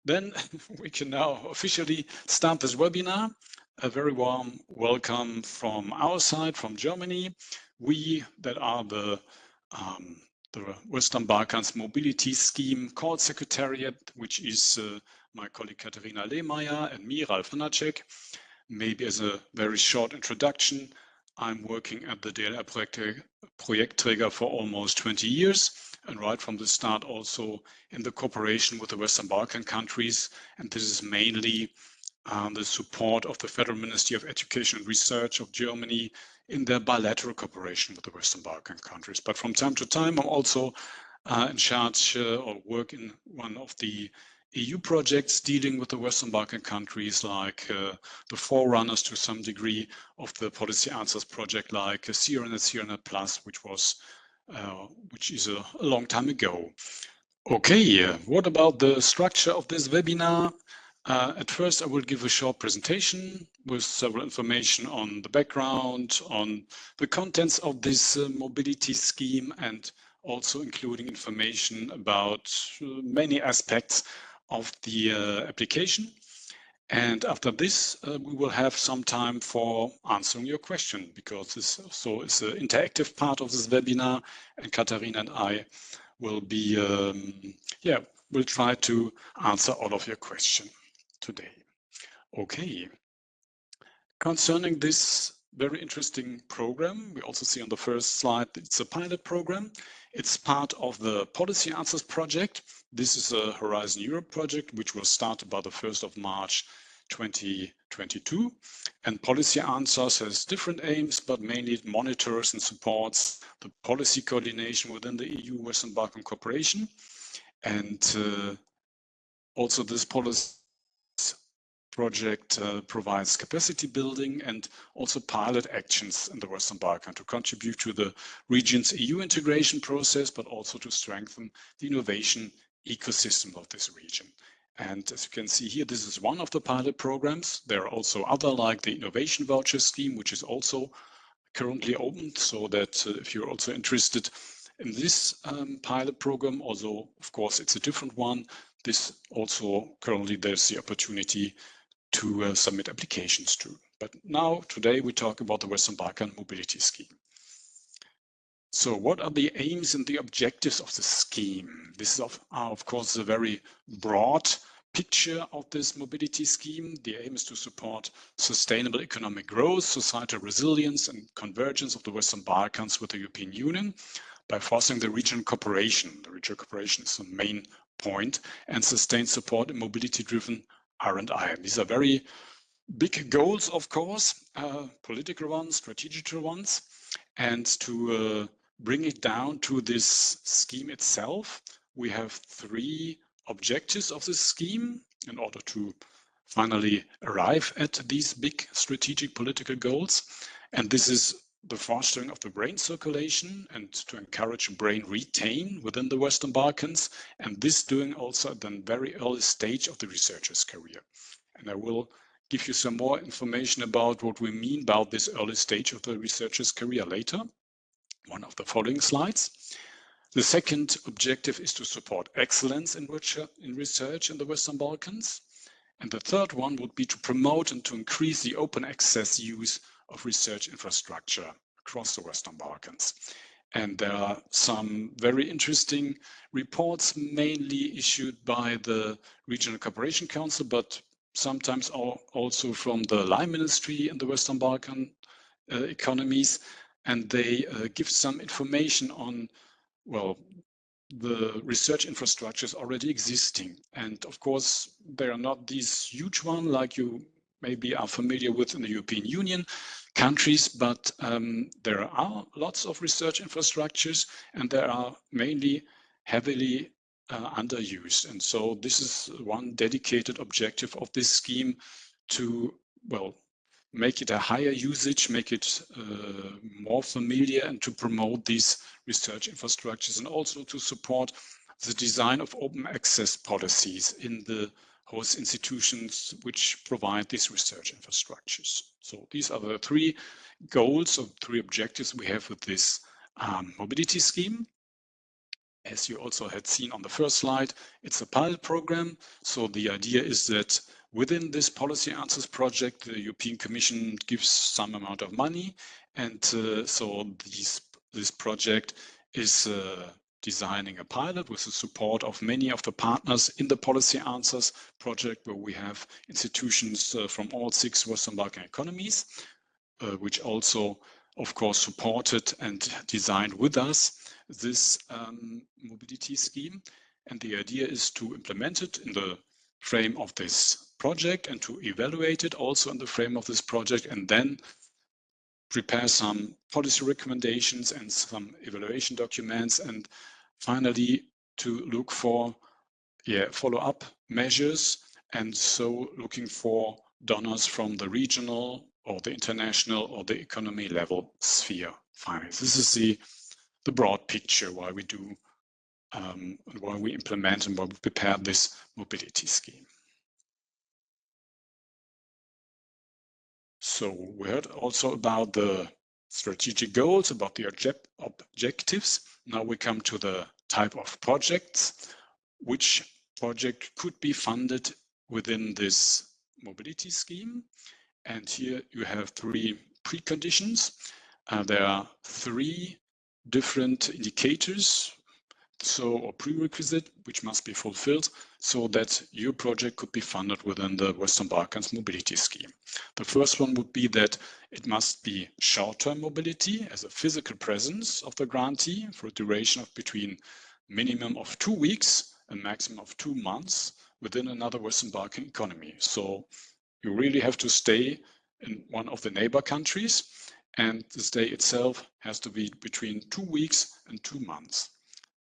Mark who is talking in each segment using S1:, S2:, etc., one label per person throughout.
S1: Then we can now officially start this webinar. A very warm welcome from our side, from Germany. We that are the Western Balkans Mobility Scheme Call Secretariat, which is my colleague Katharina Lehmeyer and me, Ralf Hanacek. Maybe as a very short introduction, I'm working at the DLR Projektträger for almost 20 years, and right from the start also in the cooperation with the Western Balkan countries. And this is mainly the support of the Federal Ministry of Education and Research of Germany in their bilateral cooperation with the Western Balkan countries. But from time to time, I'm also in charge or work in one of the EU projects dealing with the Western Balkan countries, like the forerunners to some degree of the Policy Answers project, like CRNet, CRNet Plus, which is a long time ago. Okay, what about the structure of this webinar? At first, I will give a short presentation with several information on the background, on the contents of this mobility scheme, and also including information about many aspects of the application. And after this, we will have some time for answering your question, because this also is an interactive part of this webinar, and Katharina and I will be, we'll try to answer all of your questions today. Okay. Concerning this very interesting program, we also see on the first slide, it's a pilot program. It's part of the Policy Answers project. This is a Horizon Europe project, which was started by the 1st of March 2022. And Policy Answers has different aims, but mainly it monitors and supports the policy coordination within the EU Western Balkan cooperation. And also this policy project provides capacity building and also pilot actions in the Western Balkan to contribute to the region's EU integration process, but also to strengthen the innovation ecosystem of this region. And as you can see here, this is one of the pilot programs. There are also other, like the Innovation Voucher Scheme, which is also currently open, so that if you're also interested in this pilot program, although of course it's a different one, this also currently there's the opportunity to submit applications to. But now, today, we talk about the Western Balkan Mobility Scheme. So what are the aims and the objectives of the scheme? This is, of course, a very broad picture of this mobility scheme. The aim is to support sustainable economic growth, societal resilience, and convergence of the Western Balkans with the European Union by fostering the regional cooperation. The regional cooperation is the main point, and sustain support in mobility-driven R&I. These are very big goals, of course, political ones, strategical ones. And to bring it down to this scheme itself, we have three objectives of this scheme in order to finally arrive at these big strategic political goals. And this is the fostering of the brain circulation and to encourage brain retain within the Western Balkans, and this doing also at the very early stage of the researcher's career. And I will give you some more information about what we mean about this early stage of the researcher's career later, one of the following slides. The second objective is to support excellence in research in the Western Balkans. And the third one would be to promote and to increase the open access use of research infrastructure across the Western Balkans. And there are some very interesting reports, mainly issued by the Regional Cooperation Council, but sometimes also from the Line Ministry in the Western Balkan economies. And they give some information on, well, the research infrastructures already existing. And of course, they are not these huge ones like you maybe are familiar with in the European Union countries, but there are lots of research infrastructures and they are mainly heavily underused. And so this is one dedicated objective of this scheme to, well, make it a higher usage, make it more familiar, and to promote these research infrastructures, and also to support the design of open access policies in the host institutions which provide these research infrastructures. So these are the three goals or three objectives we have with this mobility scheme. As you also had seen on the first slide, it's a pilot program. So the idea is that within this Policy Answers project, the European Commission gives some amount of money. And so this project is designing a pilot with the support of many of the partners in the Policy Answers project, where we have institutions from all 6 Western Balkan economies, which also, of course, supported and designed with us this mobility scheme. And the idea is to implement it in the frame of this project and to evaluate it also in the frame of this project, and then prepare some policy recommendations and some evaluation documents, and finally to look for follow-up measures, and so looking for donors from the regional or the international or the economy level sphere. Finally, this is the broad picture why we do, why we implement and why we prepare this mobility scheme. So we heard also about the strategic goals, about the objectives. Now we come to the type of projects. Which project could be funded within this mobility scheme? And here you have 3 preconditions. There are 3 different indicators, or prerequisite, which must be fulfilled so that your project could be funded within the Western Balkans mobility scheme. The first one would be that it must be short-term mobility as a physical presence of the grantee for a duration of between minimum of 2 weeks and maximum of 2 months within another Western Balkan economy. So you really have to stay in one of the neighbor countries, and the stay itself has to be between 2 weeks and 2 months.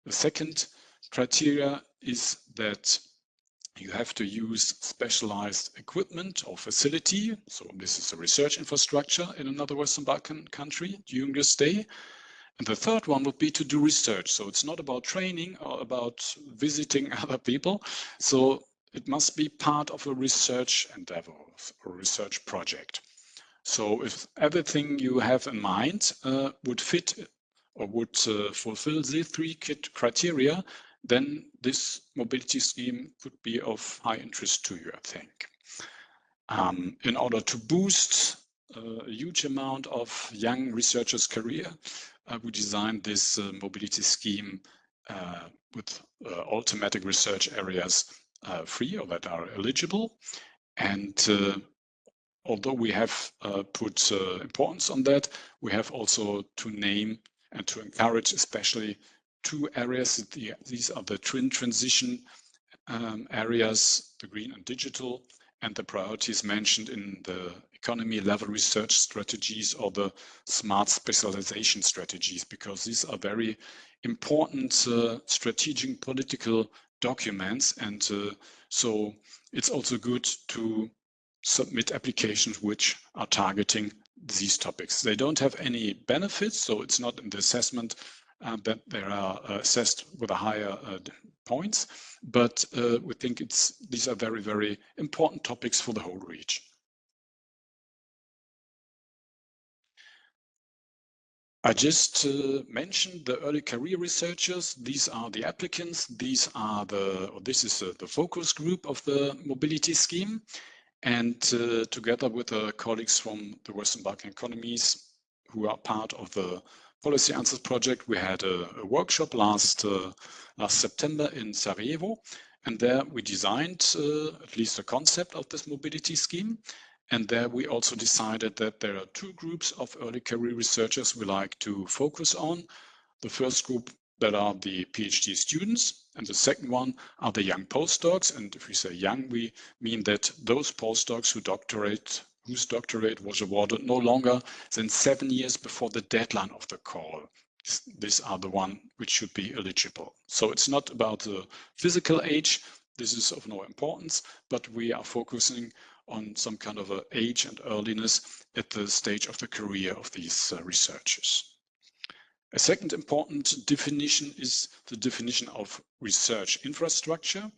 S1: The second criteria is that you have to use specialized equipment or facility. So this is a research infrastructure in another Western Balkan country during your stay. And the third one would be to do research. So it's not about training or about visiting other people. So it must be part of a research endeavor or research project. So if everything you have in mind would fit or would fulfill these 3 criteria, then this mobility scheme could be of high interest to you, I think. In order to boost a huge amount of young researchers' career, we designed this mobility scheme with all thematic research areas free or that are eligible. And although we have put importance on that, we have also to name and to encourage especially 2 areas. These are the twin transition areas, the green and digital, and the priorities mentioned in the economy level research strategies or the smart specialization strategies, because these are very important strategic political documents. And so it's also good to submit applications which are targeting these topics. They don't have any benefits, so it's not in the assessment that they are assessed with a higher points, but we think these are very, very important topics for the whole region. I just mentioned the early career researchers. These are the applicants. This is the focus group of the mobility scheme. And together with the colleagues from the Western Balkan economies who are part of the Policy Answers project, we had a workshop last September in Sarajevo, and there we designed at least the concept of this mobility scheme. And there we also decided that there are 2 groups of early career researchers we like to focus on. The first group that are the PhD students, and the second one are the young postdocs. And if we say young, we mean that those postdocs whose doctorate was awarded no longer than 7 years before the deadline of the call. These are the ones which should be eligible. So it's not about the physical age. This is of no importance, but we are focusing on some kind of a age and earliness at the stage of the career of these researchers. A second important definition is the definition of research infrastructure.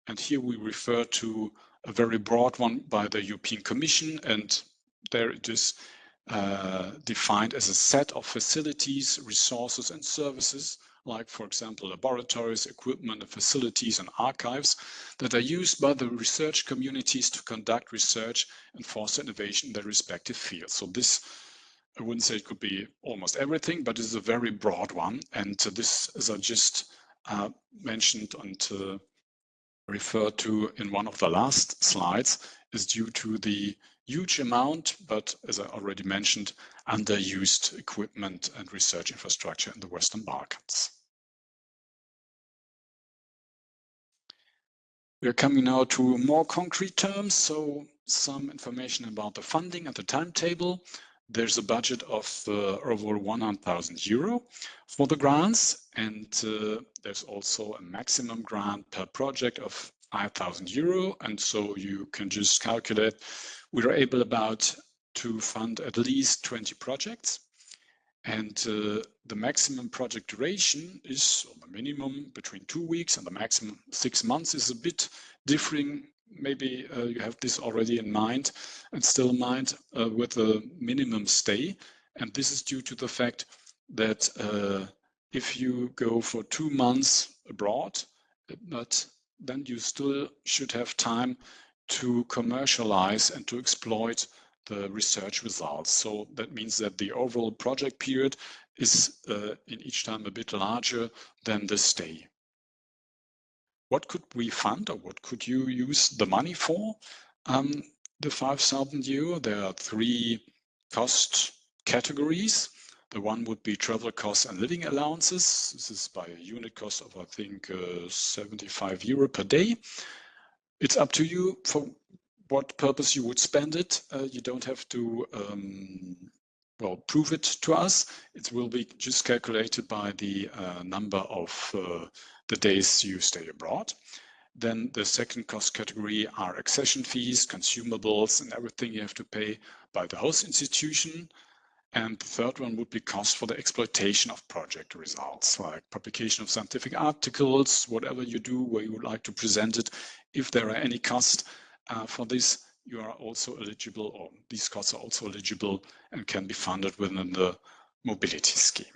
S1: And here we refer to a very broad one by the European Commission, and there it is defined as a set of facilities, resources, and services like, for example, laboratories, equipment, facilities, and archives that are used by the research communities to conduct research and foster innovation in their respective fields. So this, I wouldn't say it could be almost everything, but it's a very broad one. And this, as I just mentioned and referred to in one of the last slides, is due to the huge amount, but as I already mentioned, underused equipment and research infrastructure in the Western Balkans. We are coming now to more concrete terms, so some information about the funding and the timetable. There's a budget of over 100,000 euro for the grants, and there's also a maximum grant per project of 5,000 euro, and so you can just calculate we are able about to fund at least 20 projects. And the maximum project duration is, or the minimum, between 2 weeks, and the maximum 6 months is a bit differing. Maybe you have this already in mind and still in mind with the minimum stay. And this is due to the fact that if you go for 2 months abroad, but then you still should have time to commercialize and to exploit the research results. So that means that the overall project period is in each time a bit larger than the stay. What could we fund, or what could you use the money for? The 5,000 euro, there are 3 cost categories. The one would be travel costs and living allowances. This is by a unit cost of, I think, 75 euro per day. It's up to you for what purpose you would spend it. You don't have to well, prove it to us. It will be just calculated by the number of the days you stay abroad. Then the second cost category are accession fees, consumables, and everything you have to pay by the host institution. And the third one would be cost for the exploitation of project results, like publication of scientific articles, whatever you do where you would like to present it. If there are any costs for this, you are also eligible, or these costs are also eligible and can be funded within the mobility scheme.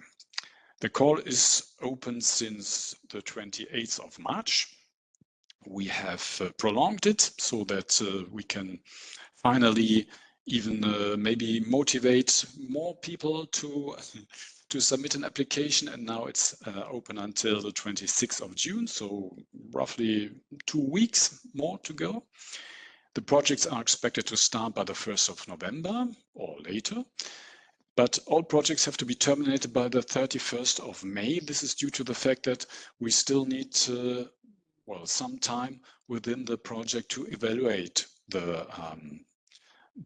S1: The call is open since the 28th of March. We have prolonged it so that we can finally even maybe motivate more people to submit an application, and now it's open until the 26th of June, so roughly 2 weeks more to go. The projects are expected to start by the 1st of November or later, but all projects have to be terminated by the 31st of May. This is due to the fact that we still need well, some time within the project to evaluate the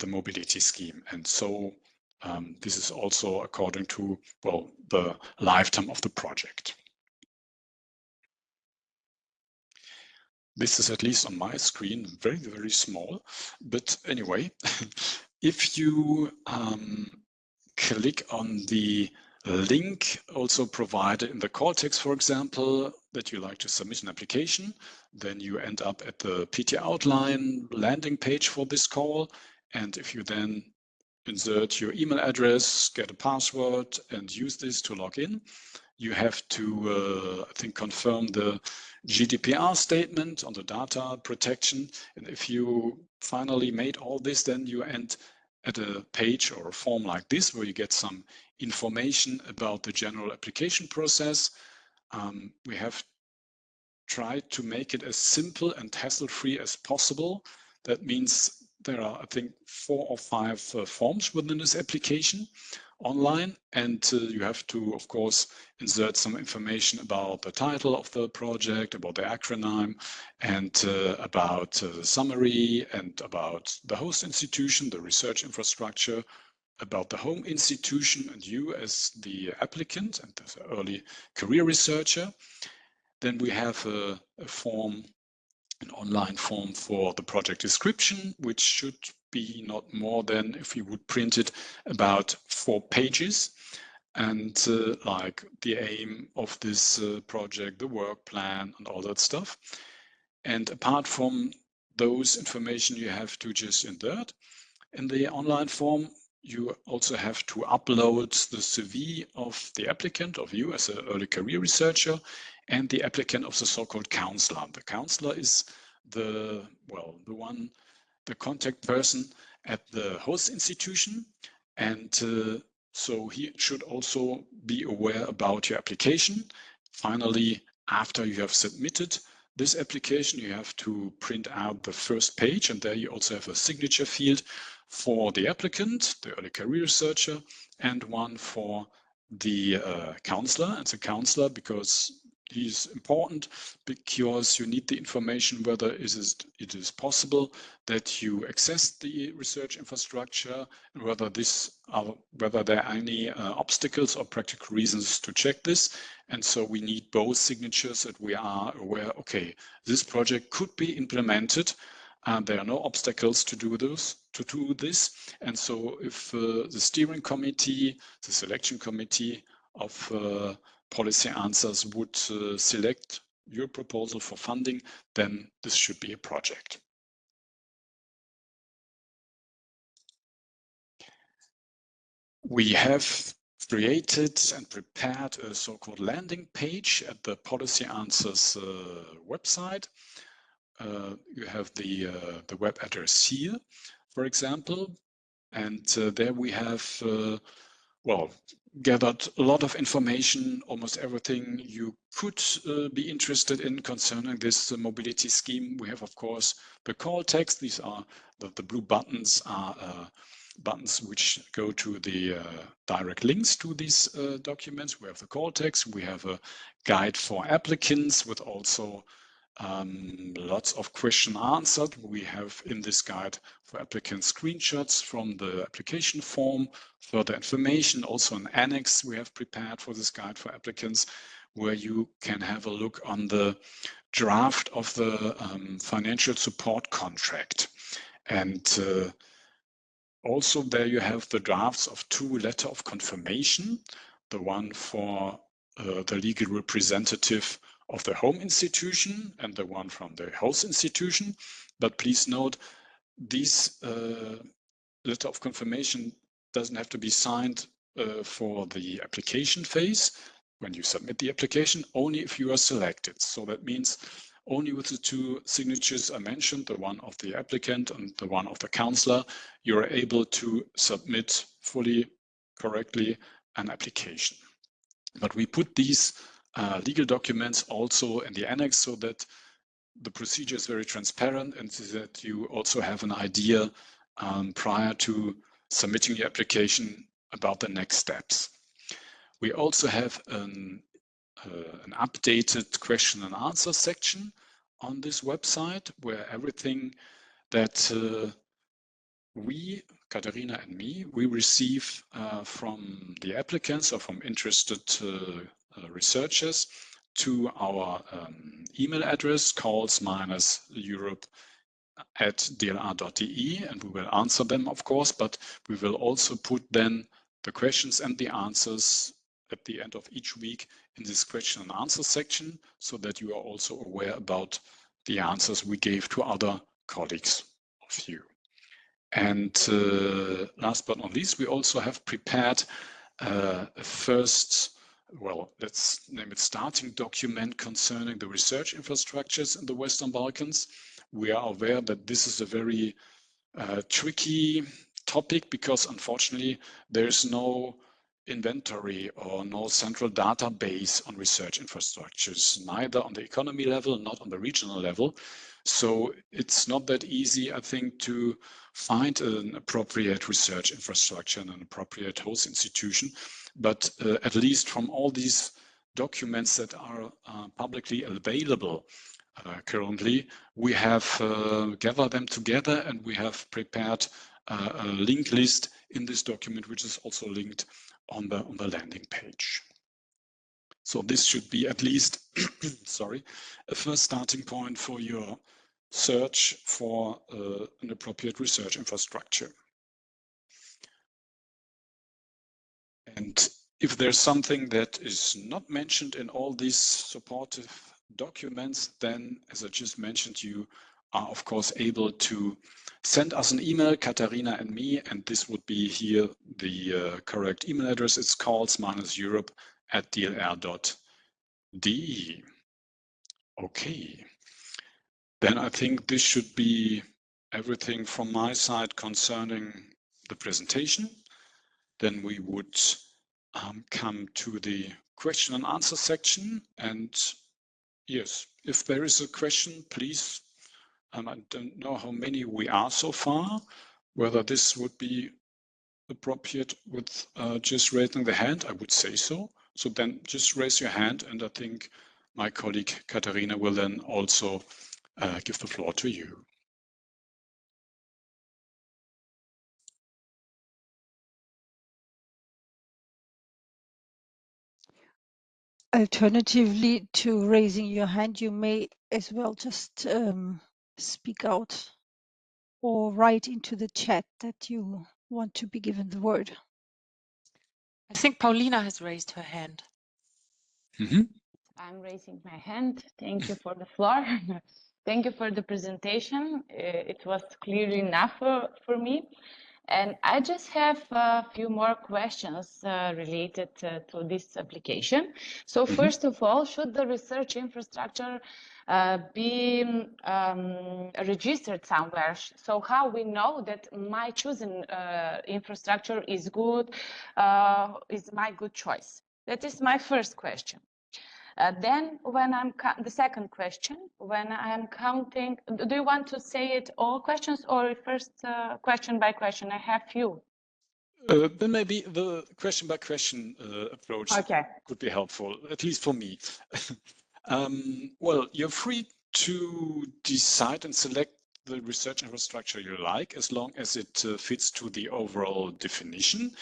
S1: mobility scheme. And so this is also according to, well, the lifetime of the project. This is, at least on my screen, very, very small. But anyway, if you click on the link also provided in the call text, for example, that you like to submit an application, then you end up at the PT outline landing page for this call. And if you then insert your email address, get a password, and use this to log in, you have to, I think, confirm the GDPR statement on the data protection. And if you finally made all this, then you end at a page or a form like this, where you get some information about the general application process. We have tried to make it as simple and hassle-free as possible. That means there are, I think, 4 or 5 forms within this application online, and you have to, of course, insert some information about the title of the project, about the acronym, and about the summary, and about the host institution, the research infrastructure, about the home institution, and you as the applicant and the early career researcher. Then we have a form, an online form for the project description, which should be not more than, if you would print it, about 4 pages. And like the aim of this project, the work plan, and all that stuff. And apart from those information, you have to just insert in the online form, you also have to upload the CV of the applicant, of you as an early career researcher, and the applicant of the so-called counselor. The counselor is the contact person at the host institution, and so he should also be aware about your application. Finally, after you have submitted this application, you have to print out the first page, and there you also have a signature field for the applicant, the early career researcher, and one for the counselor. And the counselor, because he's important, because you need the information whether it is possible that you access the research infrastructure, and whether there are any obstacles or practical reasons to check this. And so we need both signatures that we are aware, okay, this project could be implemented. There are no obstacles to do this. And so if the steering committee, the selection committee of policy answers would select your proposal for funding, then this should be a project. We have created and prepared a so-called landing page at the Policy Answers website. You have the web address here, for example, and there we have gathered a lot of information, almost everything you could be interested in concerning this mobility scheme. We have, of course, the call text. These are the blue buttons are buttons which go to the direct links to these documents. We have the call text. We have a guide for applicants with also lots of questions answered. We have in this guide for applicants screenshots from the application form, further information, also an annex we have prepared for this guide for applicants, where you can have a look on the draft of the financial support contract. And also there you have the drafts of 2 letters of confirmation, the one for the legal representative of the home institution and the one from the host institution. But please note, these letter of confirmation doesn't have to be signed for the application phase when you submit the application, only if you are selected. So that means only with the 2 signatures I mentioned, the one of the applicant and the one of the counselor, you're able to submit fully correctly an application. But we put these legal documents also in the annex so that the procedure is very transparent and so that you also have an idea prior to submitting your application about the next steps. We also have an updated question and answer section on this website, where everything that we, Katharina and me, we receive from the applicants or from interested researchers to our email address, calls-europe@dlr.de, and we will answer them, of course, but we will also put then the questions and the answers at the end of each week in this question and answer section, so that you are also aware about the answers we gave to other colleagues of you. And last but not least, we also have prepared a first, well, let's name it starting document concerning the research infrastructures in the Western Balkans. We are aware that this is a very tricky topic because unfortunately there's no inventory or no central database on research infrastructures, neither on the economy level, not on the regional level. So it's not that easy, I think, to find an appropriate research infrastructure and an appropriate host institution. But at least from all these documents that are publicly available currently, we have gathered them together and we have prepared a link list in this document, which is also linked on the landing page. So this should be at least, sorry, a first starting point for your search for an appropriate research infrastructure. And if there's something that is not mentioned in all these supportive documents, then, as I just mentioned, you are, of course, able to send us an email, Katharina and me, and this would be here the correct email address. It's calls-europe@dlr.de. Okay. Then I think this should be everything from my side concerning the presentation. Then we would come to the question and answer section. And yes, if there is a question, please. I don't know how many we are so far, whether this would be appropriate with just raising the hand. I would say so. So then just raise your hand, and I think my colleague Katharina will then also give the floor to you.
S2: Alternatively to raising your hand, you may as well just speak out or write into the chat that you want to be given the word.
S3: I think Paulina has raised her hand.
S4: I'm raising my hand. Thank you for the floor. Thank you for the presentation. It was clearly enough for me. And I just have a few more questions related to this application. So first of all, should the research infrastructure be registered somewhere? So how we know that my chosen infrastructure is good, is my good choice? That is my first question. Then when the second question, when I'm counting, do you want to say it all questions or first question by question? I have few.
S1: Then maybe the question by question approach could be helpful, at least for me. Well, you're free to decide and select the research infrastructure you like, as long as it fits to the overall definition.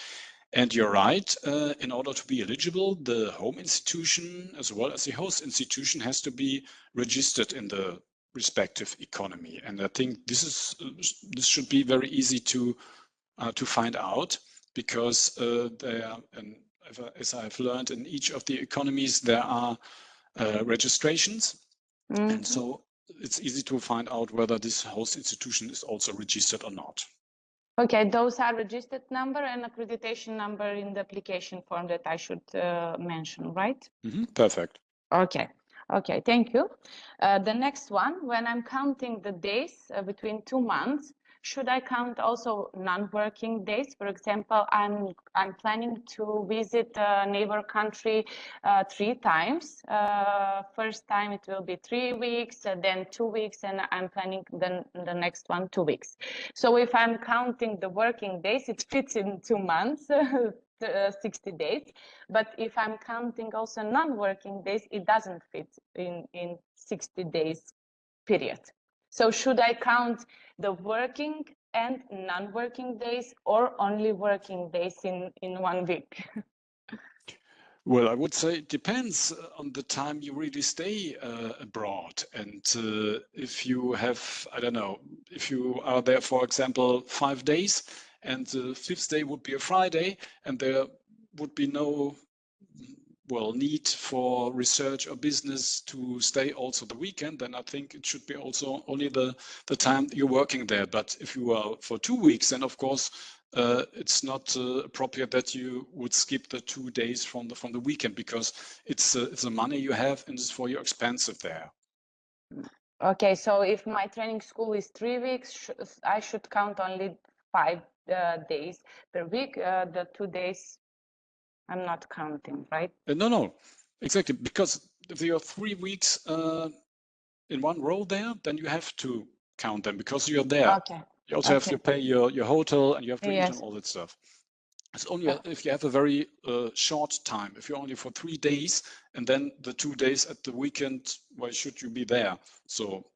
S1: And you're right, in order to be eligible, the home institution as well as the host institution has to be registered in the respective economy. And I think this should be very easy to find out, because there, and as I've learned, in each of the economies there are registrations, and so it's easy to find out whether this host institution is also registered or not.
S4: Okay, those are registered number and accreditation number in the application form that I should mention, right?
S1: Perfect.
S4: Okay, okay, thank you. The next one, when I'm counting the days between 2 months, should I count also non-working days? For example, I'm planning to visit a neighbor country 3 times. First time it will be 3 weeks, then 2 weeks, and I'm planning the next one 2 weeks. So if I'm counting the working days, it fits in 2 months. 60 days, but if I'm counting also non-working days, it doesn't fit in 60 days period. So should I count the working and non-working days, or only working days in 1 week?
S1: Well, I would say it depends on the time you really stay abroad. And if you have, I don't know, if you are there, for example, 5 days, and the 5th day would be a Friday, and there would be no, well, need for research or business to stay also the weekend, then I think it should be also only the time you're working there. But if you are for 2 weeks, then of course it's not appropriate that you would skip the 2 days from the weekend, because it's the money you have and it's for your expenses there.
S4: Okay, so if my training school is 3 weeks, I should count only 5 days per week. The 2 days I'm not counting, right?
S1: No, exactly, because if you are 3 weeks in one row there, then you have to count them because you're there.
S4: Okay.
S1: You also have to pay your hotel, and you have to eat and all that stuff. It's only if you have a very short time. If you're only for 3 days, and then the 2 days at the weekend, why should you be there? So,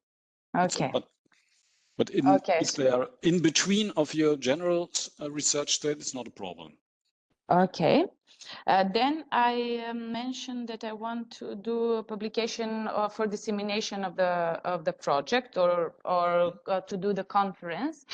S1: but if they are in between of your general research state, it's not a problem.
S4: Okay. Then I mentioned that I want to do a publication for dissemination of the project, or to do the conference.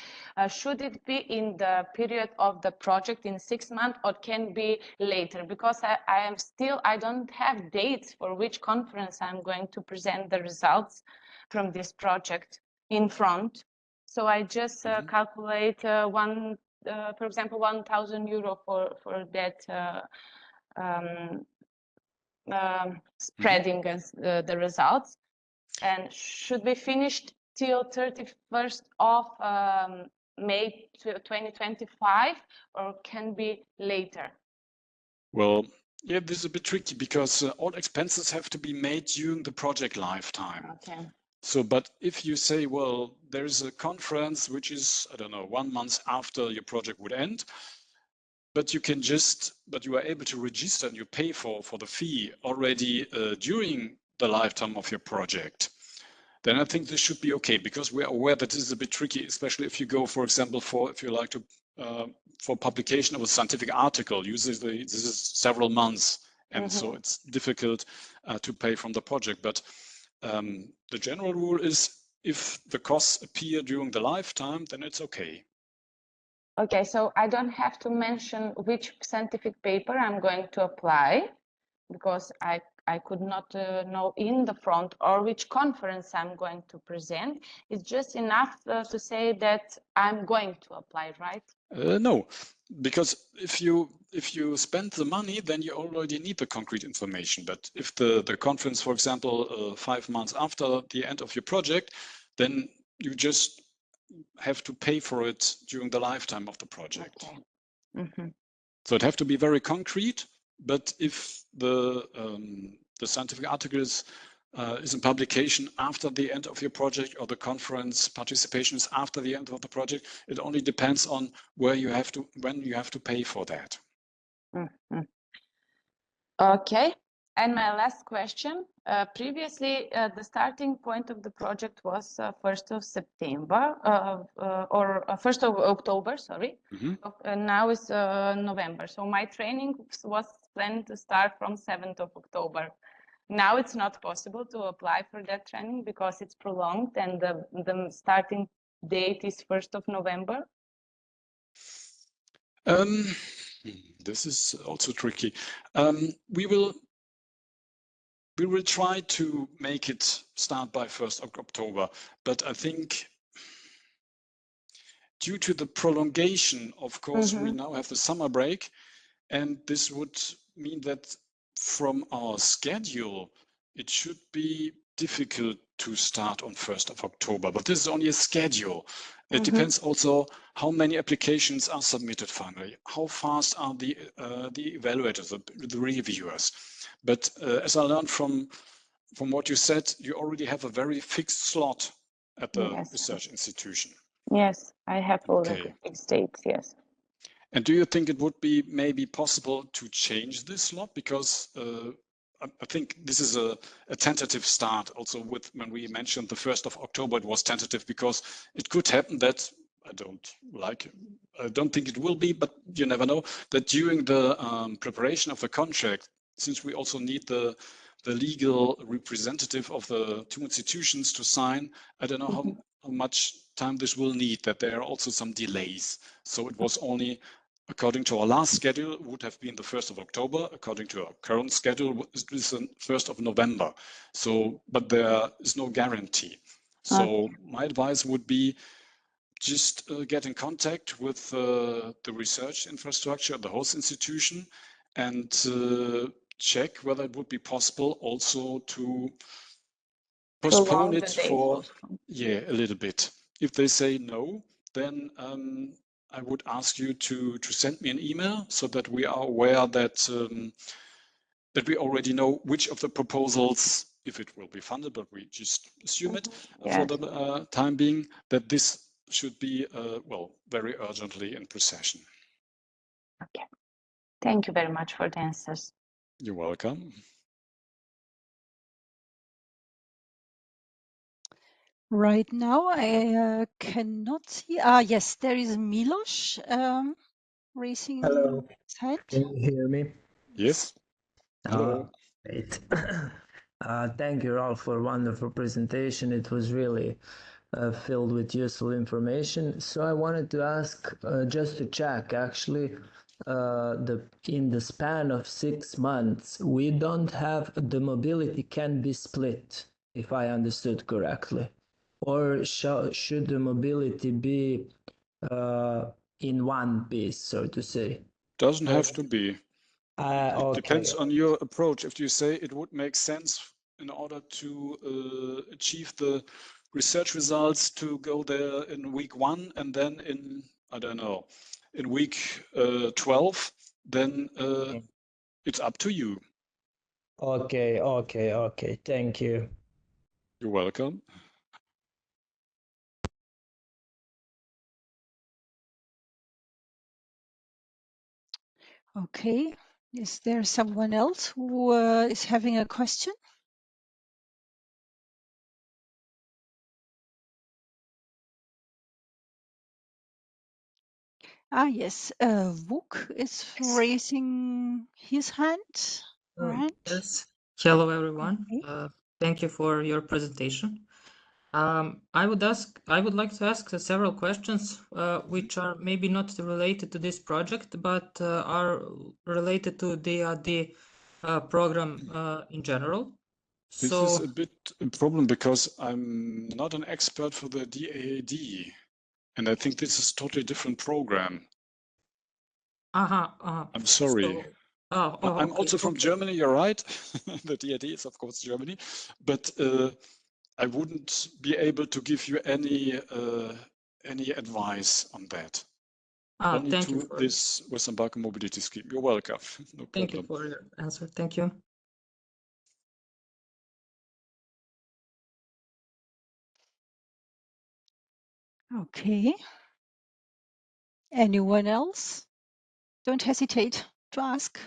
S4: Should it be in the period of the project in 6 months, or can be later? Because I don't have dates for which conference I'm going to present the results from this project. in front. So I just calculate for example, 1,000 euro for that spreading the results, and should be finished till 31st of May 2025, or can be later?
S1: Well, yeah, this is a bit tricky because all expenses have to be made during the project lifetime.
S4: Okay.
S1: So, but if you say, well, there's a conference which is, I don't know, 1 month after your project would end, but you are able to register and you pay for the fee already during the lifetime of your project, then I think this should be okay, because we're aware that this is a bit tricky, especially if you go, for example, if you like to, for publication of a scientific article, usually this is several months, and so it's difficult to pay from the project. But the general rule is, if the costs appear during the lifetime, then it's okay.
S4: Okay, so I don't have to mention which scientific paper I'm going to apply, because I could not know in the front, or which conference I'm going to present. It's just enough to say that I'm going to apply, right?
S1: No, because if you spend the money, then you already need the concrete information. But if the conference, for example, 5 months after the end of your project, then you just have to pay for it during the lifetime of the project.
S4: Okay.
S1: So it have to be very concrete. But if the scientific article is in publication after the end of your project, or the conference participation is after the end of the project, it only depends on when you have to pay for that.
S4: Okay. And my last question, previously the starting point of the project was 1st of September, or 1st of October, sorry. And now it's November. So my training was planned to start from 7th of October. Now it's not possible to apply for that training because it's prolonged, and the starting date is 1st of November.
S1: This is also tricky. We will try to make it start by 1st of October, but I think due to the prolongation, of course, we now have the summer break, and this would mean that from our schedule, it should be difficult to start on 1st of October, but this is only a schedule. It depends also how many applications are submitted finally, how fast are the evaluators, the reviewers. But as I learned from what you said, you already have a very fixed slot at the research institution.
S4: Yes, I have all the fixed dates, yes.
S1: And do you think it would be maybe possible to change this slot? Because I think this is a tentative start. Also, when we mentioned the 1st of October, it was tentative because it could happen that, I don't think it will be, but you never know, that during the preparation of the contract, since we also need the legal representative of the two institutions to sign, I don't know how much time this will need, that there are also some delays. So it was only, according to our last schedule, would have been the 1st of October. According to our current schedule, it is the 1st of November. So, but there is no guarantee. So my advice would be just get in contact with the research infrastructure, the host institution, and check whether it would be possible also to postpone it for a little bit. If they say no, then I would ask you to send me an email so that we are aware that that we already know which of the proposals, if it will be funded, but we just assume it for the time being, that this should be very urgently in procession.
S4: Okay. Thank you very much for the answers.
S1: You're welcome.
S2: Right now, I cannot see. Yes, there is Milos raising his hand.
S5: Can you hear me?
S1: Yes. Hello.
S5: Great. Thank you, Ralph, for a wonderful presentation. It was really filled with useful information. So I wanted to ask, just to check, actually, in the span of 6 months, we don't have the mobility can be split, if I understood correctly. or should the mobility be in one piece, so to say?
S1: Doesn't have to be. It
S5: Okay.
S1: depends on your approach. If you say it would make sense in order to achieve the research results to go there in week 1 and then in, I don't know, in week 12, then it's up to you.
S5: Okay. Thank you.
S1: You're welcome.
S2: Okay. Is there someone else who is having a question? Yes, Vuk is raising his hand, right?
S6: Yes. Hello, everyone.
S2: Okay.
S6: Thank you for your presentation. I would like to ask several questions, which are maybe not related to this project, but are related to the program in general.
S1: This
S6: So,
S1: is a bit a problem because I'm not an expert for the DAAD, and I think this is a totally different program. I'm sorry. I'm
S6: okay,
S1: also from
S6: okay.
S1: Germany, you're right. The DAD is, of course, Germany. But I wouldn't be able to give you any advice on that. Only
S6: Thank you
S1: to
S6: for
S1: this Western Balkan Mobility Scheme. You're welcome. No
S6: thank you
S1: problem.
S6: for your answer. Thank you.
S2: Okay. Anyone else? Don't hesitate to ask.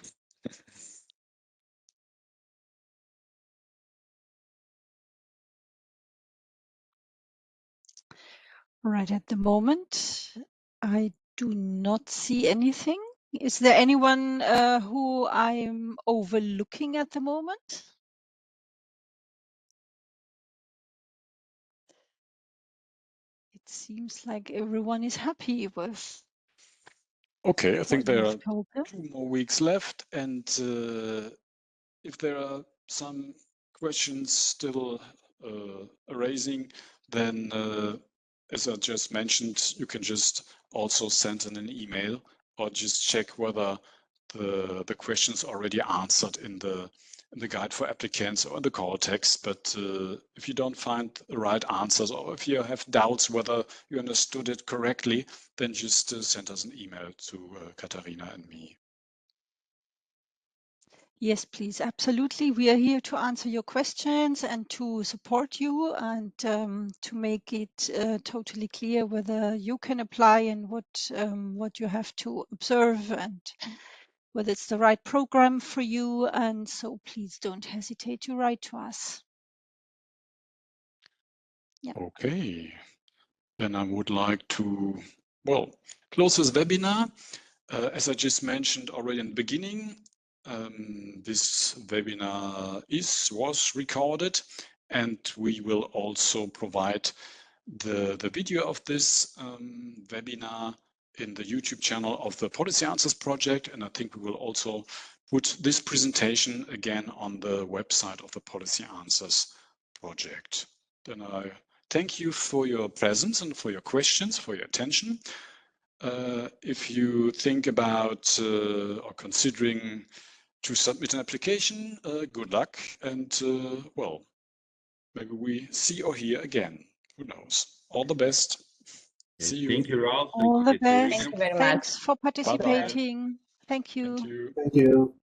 S2: Right at the moment, I do not see anything. Is there anyone who I'm overlooking at the moment? It seems like everyone is happy with
S1: Okay, I
S2: what
S1: think there are
S2: you've told them.
S1: 2 more weeks left, and if there are some questions still arising, then as I just mentioned, you can just also send in an email or just check whether the questions already answered in the guide for applicants or in the call text. But if you don't find the right answers, or if you have doubts whether you understood it correctly, then just send us an email to Katharina and me.
S2: Yes, please. Absolutely. We are here to answer your questions and to support you and to make it totally clear whether you can apply and what you have to observe and whether it's the right program for you. And so please don't hesitate to write to us. Yeah.
S1: Okay. Then I would like to, well, close this webinar. As I just mentioned already in the beginning, this webinar was recorded, and we will also provide the video of this webinar in the YouTube channel of the Policy Answers project, and I think we will also put this presentation again on the website of the Policy Answers project. Then I thank you for your presence and for your questions, for your attention. If you think about or considering to submit an application, good luck, and well, maybe we see or hear again. Who knows? All the best. See you.
S7: Thank you, Ralph.
S2: All the best.
S4: Thank you very much.
S2: Thanks for
S1: Bye-bye.
S2: participating. Thank you.
S1: Thank you.
S8: Thank you.